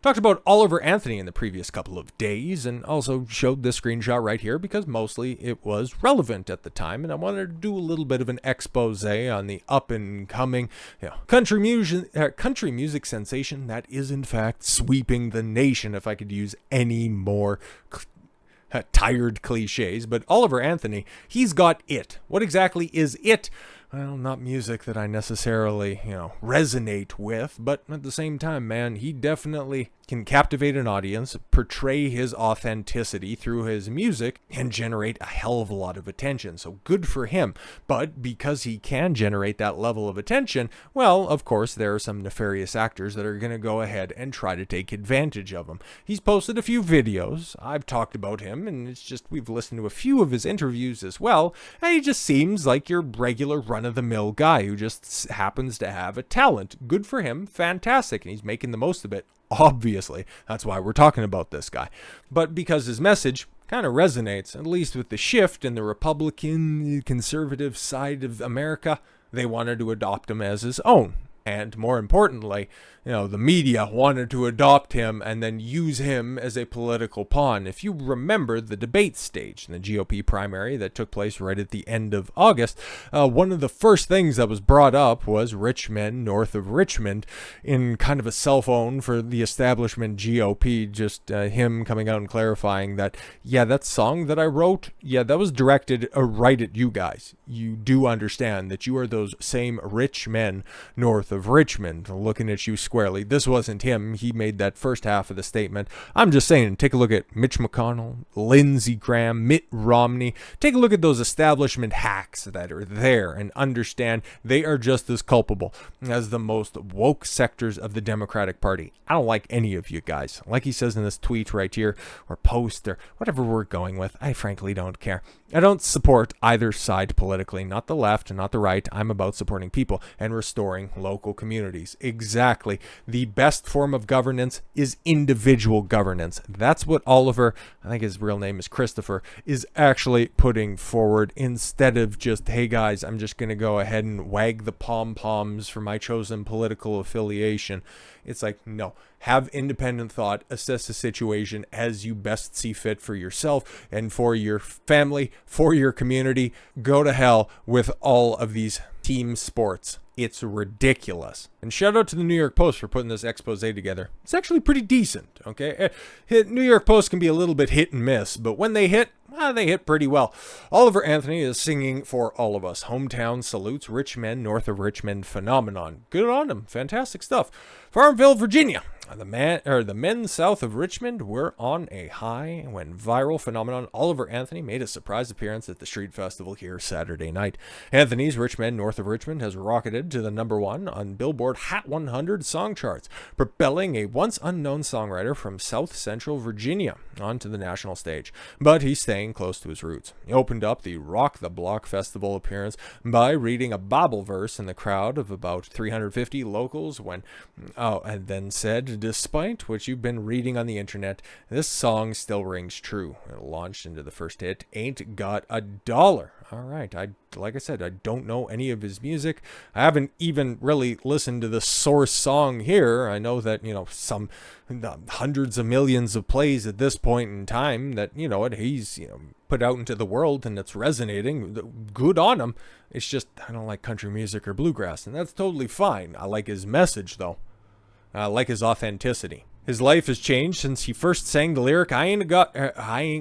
Talked about Oliver Anthony in the previous couple of days, and also showed this screenshot right here because mostly it was relevant at the time, and I wanted to do a little bit of an expose on the up-and-coming country music sensation that is in fact sweeping the nation, if I could use any more tired cliches. But Oliver Anthony, he's got it. What exactly is it? Well, not music that I necessarily, resonate with, but at the same time, man, he definitely can captivate an audience, portray his authenticity through his music, and generate a hell of a lot of attention. So good for him. But because he can generate that level of attention, well, of course, there are some nefarious actors that are going to go ahead and try to take advantage of him. He's posted a few videos. I've talked about him, and it's just we've listened to a few of his interviews as well, and he just seems like your regular run-of-the-mill guy who just happens to have a talent. Good for him. Fantastic. And he's making the most of it. Obviously, that's why we're talking about this guy. But because his message kind of resonates, at least with the shift in the Republican conservative side of America, they wanted to adopt him as his own. And more importantly, the media wanted to adopt him and then use him as a political pawn. If you remember the debate stage in the GOP primary that took place right at the end of August, one of the first things that was brought up was Men North of Richmond in kind of a cell phone for the establishment GOP, just him coming out and clarifying that, that song that I wrote, that was directed right at you guys. You do understand that you are those same rich men north of Richmond, looking at you squarely. This wasn't him. He made that first half of the statement. I'm just saying, take a look at Mitch McConnell, Lindsey Graham, Mitt Romney. Take a look at those establishment hacks that are there and understand they are just as culpable as the most woke sectors of the Democratic Party. I don't like any of you guys. Like he says in this tweet right here, or post, or whatever we're going with, I frankly don't care. I don't support either side politically, not the left, not the right. I'm about supporting people and restoring local communities. Exactly. The best form of governance is individual governance. That's what Oliver, I think his real name is Christopher, is actually putting forward instead of just, hey guys, I'm just going to go ahead and wag the pom-poms for my chosen political affiliation. It's like, no, have independent thought, assess the situation as you best see fit for yourself and for your family, for your community. Go to hell with all of these team sports. It's ridiculous. And shout out to the New York Post for putting this expose together. It's actually pretty decent, okay? New York Post can be a little bit hit and miss, but when they hit pretty well. Oliver Anthony is singing for all of us. Hometown salutes Men North of Richmond phenomenon. Good on him. Fantastic stuff. Farmville, Virginia. The men south of Richmond were on a high when viral phenomenon Oliver Anthony made a surprise appearance at the street festival here Saturday night. Anthony's Men North of Richmond has rocketed to the #1 on Billboard Hot 100 song charts, propelling a once unknown songwriter from South Central Virginia onto the national stage. But he's staying close to his roots. He opened up the Rock the Block festival appearance by reading a Bible verse in the crowd of about 350 locals and then said, despite what you've been reading on the internet, this song still rings true. It launched into the first hit, Ain't Got a Dollar. All right, like I said, I don't know any of his music. I haven't even really listened to the source song here. I know that, some hundreds of millions of plays at this point in time that, he's, put out into the world and it's resonating. Good on him. It's just, I don't like country music or bluegrass, and that's totally fine. I like his message, though. I like his authenticity. His life has changed since he first sang the lyric, I ain't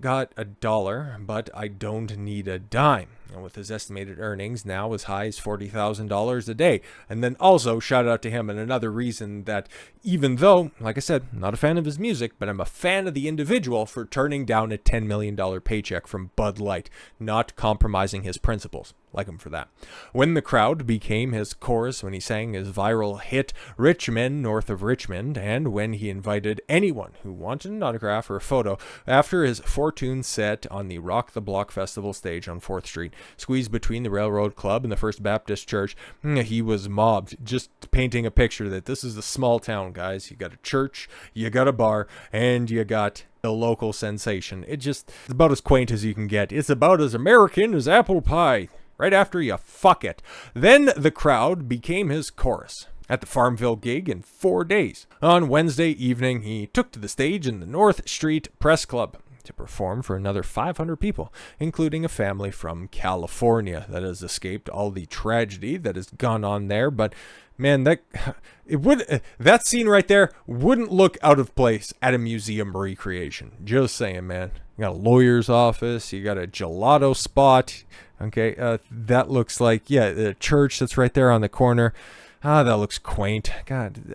got a dollar, but I don't need a dime. And with his estimated earnings now as high as $40,000 a day. And then also shout out to him, and another reason that even though, like I said, not a fan of his music, but I'm a fan of the individual for turning down a $10 million paycheck from Bud Light, not compromising his principles. Like him for that. When the crowd became his chorus when he sang his viral hit, Men North of Richmond, and when he invited anyone who wanted an autograph or a photo after his four-tune set on the Rock the Block Festival stage on 4th Street, squeezed between the Railroad Club and the First Baptist Church, he was mobbed, just painting a picture that this is a small town, guys. You got a church, you got a bar, and you got a local sensation. It's about as quaint as you can get. It's about as American as apple pie. Right after you fuck it. Then the crowd became his chorus. at the Farmville gig in 4 days. On Wednesday evening, he took to the stage in the North Street Press Club to perform for another 500 people, including a family from California that has escaped all the tragedy that has gone on there. But man, that scene right there wouldn't look out of place at a museum recreation. Just saying, man. You got a lawyer's office, you got a gelato spot. Okay, that looks like, yeah, the church that's right there on the corner. That looks quaint. God,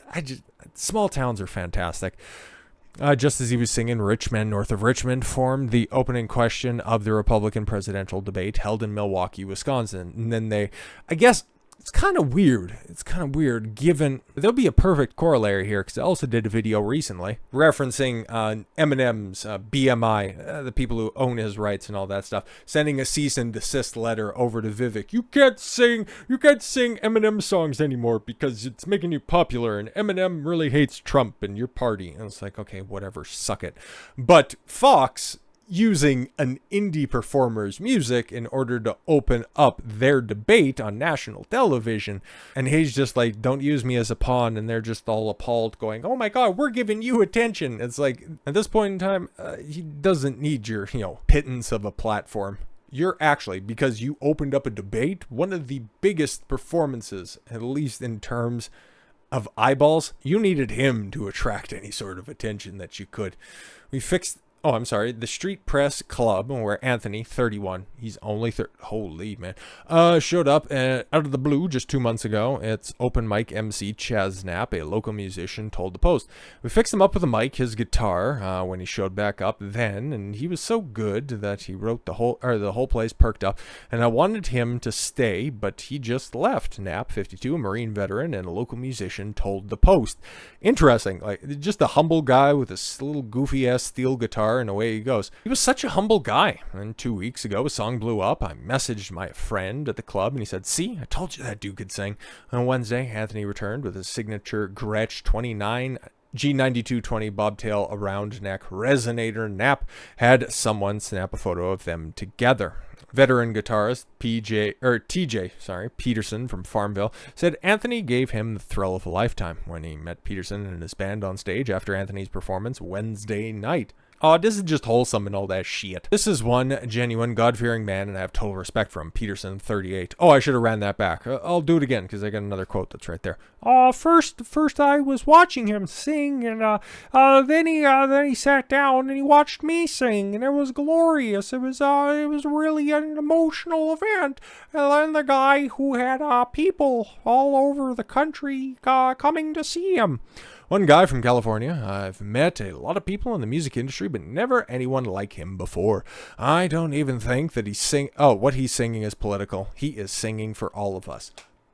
small towns are fantastic. Just as he was singing, Men North of Richmond formed the opening question of the Republican presidential debate held in Milwaukee, Wisconsin. And then I guess it's kind of weird. It's kind of weird given there'll be a perfect corollary here because I also did a video recently referencing Eminem's BMI, the people who own his rights and all that stuff, sending a cease and desist letter over to Vivek. You can't sing Eminem songs anymore because it's making you popular, and Eminem really hates Trump and your party. And it's like, okay, whatever, suck it. But Fox, using an indie performer's music in order to open up their debate on national television, and he's just like, don't use me as a pawn, and they're just all appalled going, oh my god, we're giving you attention. It's like, at this point in time, he doesn't need your pittance of a platform. You're actually, because you opened up a debate, one of the biggest performances, at least in terms of eyeballs. You needed him to attract any sort of attention that you could. The Street Press Club, where Anthony, 31, he's only holy man, showed up out of the blue just 2 months ago. It's open mic MC Chaz Knapp, a local musician, told the Post. We fixed him up with a mic, his guitar, when he showed back up then, and he was so good that he wrote the whole place perked up, and I wanted him to stay, but he just left. Knapp, 52, a Marine veteran and a local musician, told the Post. Interesting, like just a humble guy with this little goofy ass steel guitar, and away he goes. He was such a humble guy. And 2 weeks ago, a song blew up. I messaged my friend at the club, and he said, see, I told you that dude could sing. On Wednesday, Anthony returned with his signature Gretsch 29 G9220 bobtail around neck resonator. Knapp had someone snap a photo of them together. Veteran guitarist TJ Peterson from Farmville said Anthony gave him the thrill of a lifetime when he met Peterson and his band on stage after Anthony's performance Wednesday night. Oh, this is just wholesome and all that shit. This is one genuine God-fearing man, and I have total respect for him. Peterson, 38. Oh, I should have ran that back. I'll do it again because I got another quote that's right there. First I was watching him sing, and then he sat down and he watched me sing, and it was glorious. It was really an emotional event. And then the guy who had people all over the country coming to see him. One guy from California, I've met a lot of people in the music industry, but never anyone like him before. I don't even think that what he's singing is political. He is singing for all of us.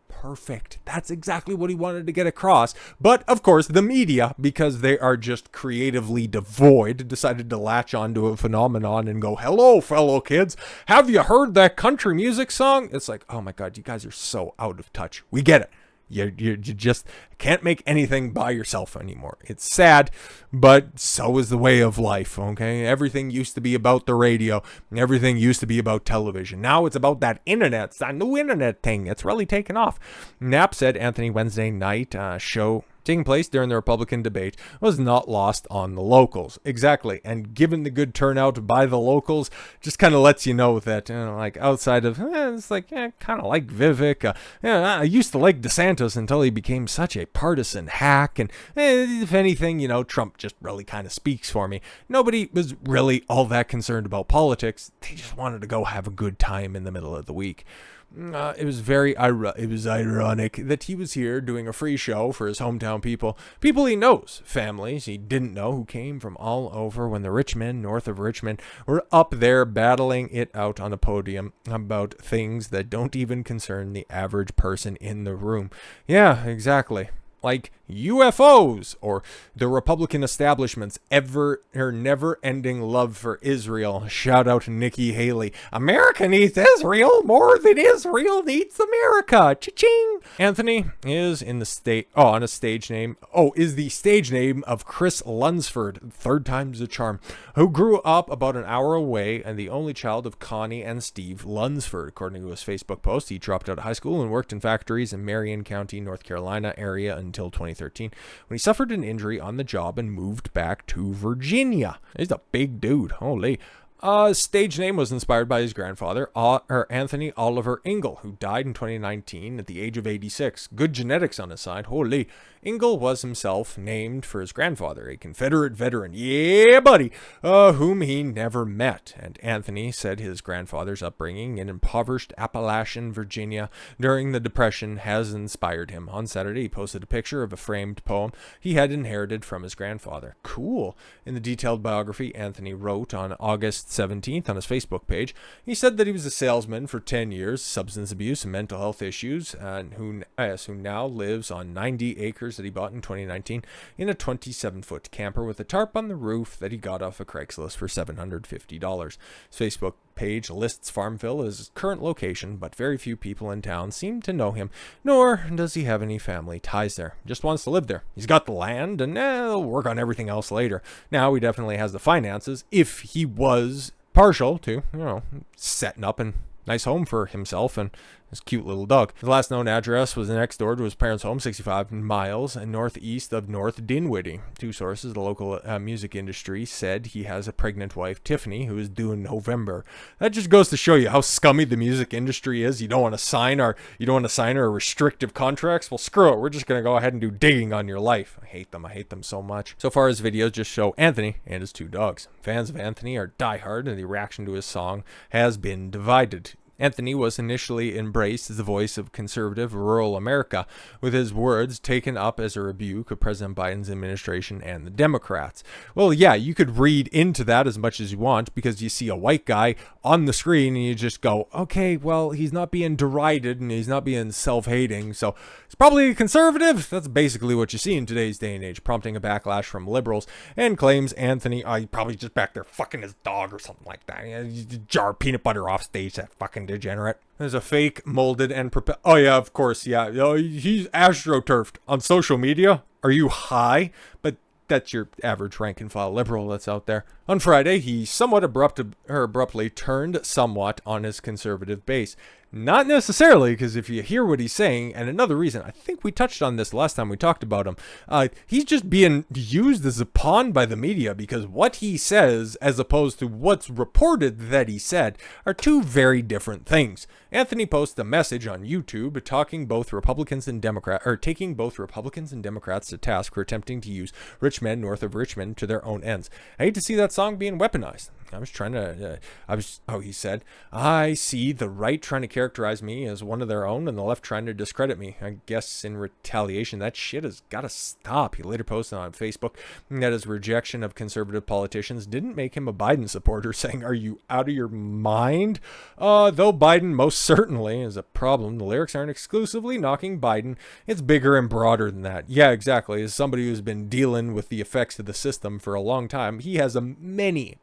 Perfect. That's exactly what he wanted to get across. But, of course, the media, because they are just creatively devoid, decided to latch onto a phenomenon and go, hello, fellow kids. Have you heard that country music song? It's like, oh my God, you guys are so out of touch. We get it. You just can't make anything by yourself anymore. It's sad, but so is the way of life, okay? Everything used to be about the radio, and everything used to be about television. Now it's about that internet, that new internet thing. It's really taken off. Knapp said Anthony Wednesday night show taking place during the Republican debate was not lost on the locals. Exactly. And given the good turnout by the locals, just kind of lets you know that, like outside of, it's like, kind of like Vivek. I used to like DeSantis until he became such a partisan hack. And if anything, Trump just really kind of speaks for me. Nobody was really all that concerned about politics. They just wanted to go have a good time in the middle of the week. It was ironic that he was here doing a free show for his hometown people he knows, families he didn't know who came from all over when the rich men north of Richmond were up there battling it out on a podium about things that don't even concern the average person in the room. Yeah, exactly. Like, UFOs, or the Republican establishment's never-ending love for Israel. Shout out to Nikki Haley. America needs Israel more than Israel needs America. Cha-ching! Anthony is in the on a stage name. Is the stage name of Chris Lunsford, third time's the charm, who grew up about an hour away and the only child of Connie and Steve Lunsford. According to his Facebook post, he dropped out of high school and worked in factories in Marion County, North Carolina area until 2013, when he suffered an injury on the job and moved back to Virginia. He's a big dude. Holy. Stage name was inspired by his grandfather, Anthony Oliver Ingle, who died in 2019 at the age of 86. Good genetics on his side. Holy. Ingle was himself named for his grandfather, a Confederate veteran, yeah buddy, whom he never met. And Anthony said his grandfather's upbringing in impoverished Appalachian Virginia during the Depression has inspired him. On Saturday, he posted a picture of a framed poem he had inherited from his grandfather. Cool. In the detailed biography Anthony wrote on August 17th on his Facebook page, he said that he was a salesman for 10 years, substance abuse and mental health issues, and who now lives on 90 acres that he bought in 2019 in a 27-foot camper with a tarp on the roof that he got off of Craigslist for $750. His Facebook page lists Farmville as his current location, but very few people in town seem to know him, nor does he have any family ties there. Just wants to live there. He's got the land, and he'll work on everything else later. Now he definitely has the finances, if he was partial to, setting up a nice home for himself and his cute little dog. His last known address was next door to his parents' home, 65 miles northeast of North Dinwiddie. Two sources, the local music industry, said he has a pregnant wife, Tiffany, who is due in November. That just goes to show you how scummy the music industry is. You don't want to sign her restrictive contracts. Well, screw it. We're just gonna go ahead and do digging on your life. I hate them so much. So far, his videos just show Anthony and his two dogs. Fans of Anthony are diehard, and the reaction to his song has been divided. Anthony was initially embraced as the voice of conservative rural America, with his words taken up as a rebuke of President Biden's administration and the Democrats. Well, yeah, you could read into that as much as you want, because you see a white guy on the screen and you just go, okay, well, he's not being derided and he's not being self-hating, so he's probably a conservative. That's basically what you see in today's day and age, prompting a backlash from liberals, and claims Anthony, he probably just back there fucking his dog or something like that. Jar peanut butter off stage, that fucking degenerate. There's a fake, molded, and oh yeah, of course, yeah. He's astroturfed on social media. Are you high? But that's your average rank and file liberal that's out there. On Friday, he somewhat abruptly turned somewhat on his conservative base. Not necessarily, because if you hear what he's saying, and another reason, I think we touched on this last time we talked about him, he's just being used as a pawn by the media, because what he says, as opposed to what's reported that he said, are two very different things. Anthony posts a message on YouTube taking both Republicans and Democrats to task for attempting to use Men North of Richmond to their own ends. I hate to see that song being weaponized. He said, I see the right trying to characterize me as one of their own and the left trying to discredit me. I guess in retaliation, that shit has got to stop. He later posted on Facebook that his rejection of conservative politicians didn't make him a Biden supporter, saying, are you out of your mind? Though Biden most certainly is a problem, the lyrics aren't exclusively knocking Biden. It's bigger and broader than that. Yeah, exactly. As somebody who's been dealing with the effects of the system for a long time, he has many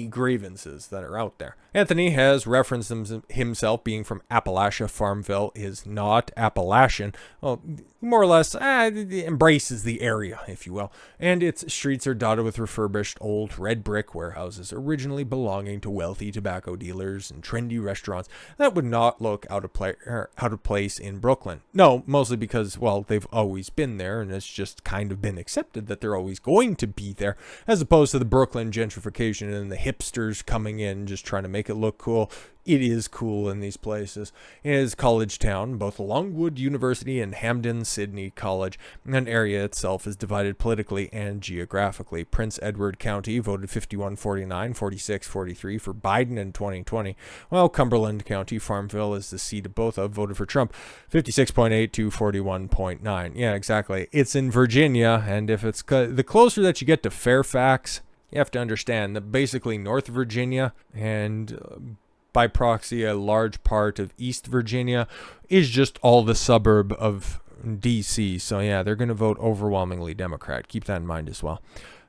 grievances that are out there. Anthony has referenced himself being from Appalachia. Farmville is not Appalachian. Well, more or less embraces the area, if you will, and its streets are dotted with refurbished old red brick warehouses originally belonging to wealthy tobacco dealers and trendy restaurants that would not look out of place in Brooklyn. No, mostly because, well, they've always been there, and it's just kind of been accepted that they're always going to be there, as opposed to the Brooklyn gentrification and the hipsters coming in just trying to make it look cool. It is cool in these places. It is college town, both Longwood University and Hampden Sydney College. An area itself is divided politically and geographically. Prince Edward County voted 51-49, 46-43 for Biden in 2020, while Cumberland County, Farmville is the seat of both voted for Trump, 56.8 to 41.9. Yeah, exactly. It's in Virginia, and if it's the closer that you get to Fairfax, you have to understand that basically North Virginia and by proxy, a large part of East Virginia is just all the suburb of D.C. So yeah, they're going to vote overwhelmingly Democrat. Keep that in mind as well.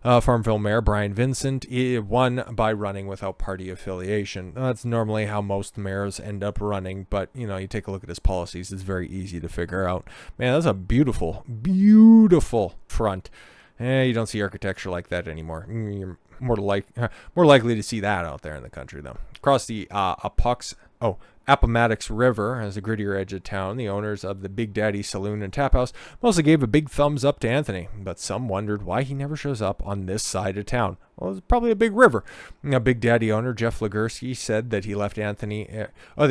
Farmville Mayor Brian Vincent won by running without party affiliation. That's normally how most mayors end up running, but you take a look at his policies, it's very easy to figure out. Man, that's a beautiful, beautiful front. You don't see architecture like that anymore. You're more likely to see that out there in the country, though. Across the Appomattox River has a grittier edge of town. The owners of the Big Daddy Saloon and Tap House mostly gave a big thumbs up to Anthony, but some wondered why he never shows up on this side of town. Well, it's probably a big river. Now, Big Daddy owner Jeff Legursky said that he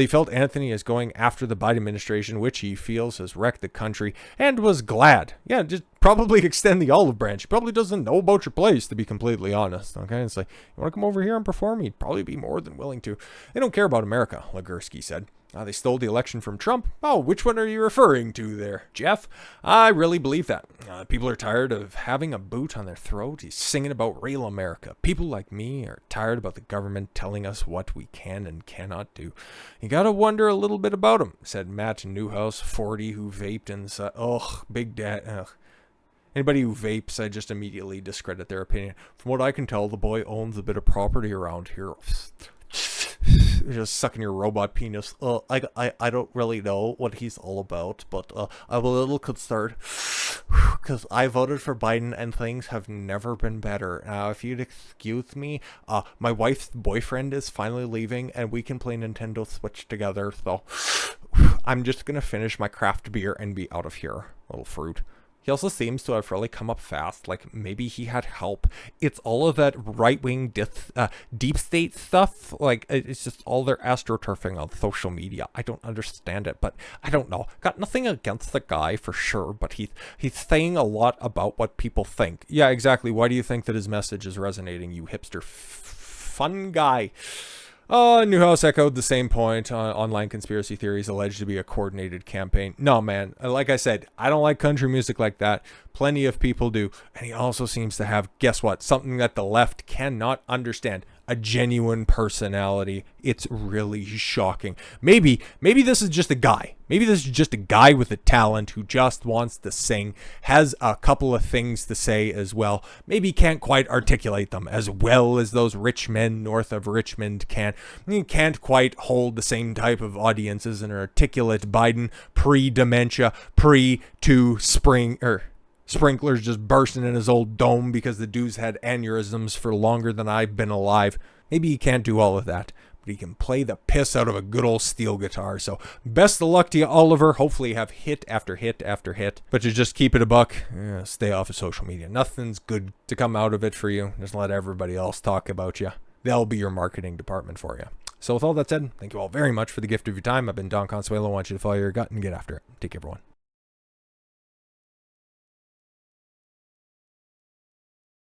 felt Anthony is going after the Biden administration, which he feels has wrecked the country, and was glad. Yeah, just probably extend the olive branch. He probably doesn't know about your place, to be completely honest. Okay, it's like, you want to come over here and perform? He'd probably be more than willing to. They don't care about America, Legursky said. They stole the election from Trump. Oh, which one are you referring to there, Jeff? I really believe that. People are tired of having a boot on their throat. He's singing about real America. People like me are tired about the government telling us what we can and cannot do. You gotta wonder a little bit about him, said Matt Newhouse, 40, who vaped and said, Big Dad. Anybody who vapes, I just immediately discredit their opinion. From what I can tell, the boy owns a bit of property around here. Just sucking your robot penis. I don't really know what he's all about, but I'm a little concerned because I voted for Biden and things have never been better. If you'd excuse me, my wife's boyfriend is finally leaving and we can play Nintendo Switch together, so I'm just gonna finish my craft beer and be out of here, little fruit. He also seems to have really come up fast, like maybe he had help. It's all of that right-wing deep state stuff. Like, it's just all their astroturfing on social media. I don't understand it, but I don't know. Got nothing against the guy for sure, but he's saying a lot about what people think. Yeah, exactly. Why do you think that his message is resonating, you hipster fun guy? Newhouse echoed the same point. Online conspiracy theories alleged to be a coordinated campaign. No, man. Like I said, I don't like country music like that. Plenty of people do. And he also seems to have, guess what? Something that the left cannot understand. A genuine personality. It's really shocking. Maybe this is just a guy. Maybe this is just a guy with a talent who just wants to sing, has a couple of things to say as well. Maybe can't quite articulate them as well as those rich men north of Richmond can. He can't quite hold the same type of audience as an articulate Biden pre-dementia, pre-2 spring, sprinklers just bursting in his old dome because the dude's had aneurysms for longer than I've been alive. Maybe he can't do all of that, but he can play the piss out of a good old steel guitar. So best of luck to you, Oliver. Hopefully you have hit after hit after hit. But you just keep it a buck. Stay off of social media. Nothing's good to come out of it for you. Just let everybody else talk about you. They'll be your marketing department for you. So with all that said, thank you all very much for the gift of your time. I've been Don Consuelo. I want you to follow your gut and get after it. Take care, everyone.